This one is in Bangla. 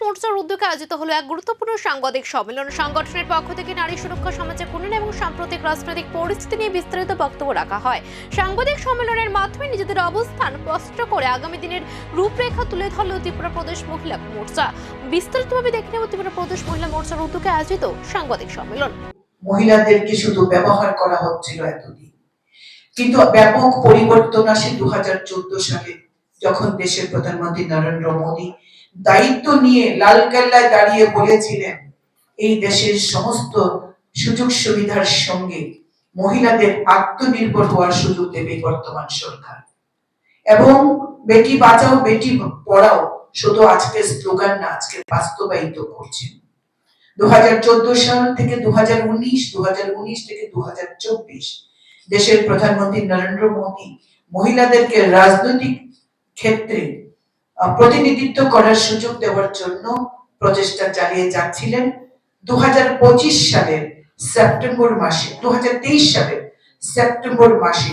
মোর্চার উদ্যোগে আয়োজিত হলো এক গুরুত্বপূর্ণ সাংবাদিক সম্মেলন। সংগঠনের পক্ষ থেকে নারী সুরক্ষা, সমাজের উন্নয়ন এবং সাম্প্রতিক রাজনৈতিক পরিস্থিতি নিয়ে বিস্তারিত বক্তব্য রাখা হয়। সাংবাদিক সম্মেলনের মাধ্যমে নিজেদের অবস্থান স্পষ্ট করে আগামী দিনের রূপরেখা তুলে ধরল ত্রিপুরা প্রদেশ মহিলা মোর্চা। বিস্তারিতভাবে দেখে নেব ত্রিপুরা প্রদেশ মহিলা মোর্চার উদ্যোগে আয়োজিত সাংবাদিক সম্মেলন। মহিলাদেরকে শুধু ব্যবহার করা হচ্ছিল এতদিন, কিন্তু ব্যাপক পরিবর্তন আসে 2014 সালে, যখন দেশের প্রধানমন্ত্রী নরেন্দ্র মোদী দায়িত্ব নিয়ে লালকেল্লায় দাঁড়িয়ে বলেছিলেন এই দেশের সমস্ত সুযোগ সুবিধার সঙ্গে মহিলাদের আত্মনির্ভর হওয়ার সুযোগ দেবে বর্তমান সরকার। এবং বেটি বাঁচাও বেটি পড়াও শুধু আজকের স্লোগান না, আজকে বাস্তবায়িত করছেন। 2014 সাল থেকে 2019 থেকে 2024 দেশের প্রধানমন্ত্রী নরেন্দ্র মোদী মহিলাদেরকে রাজনৈতিক ক্ষেত্রে প্রতিনিধিত্ব করার সুযোগ দেওয়ার জন্য প্রচেষ্টা চালিয়ে যাচ্ছিলেন। 2023 সালের সেপ্টেম্বর মাসে 2023 সালের সেপ্টেম্বর মাসে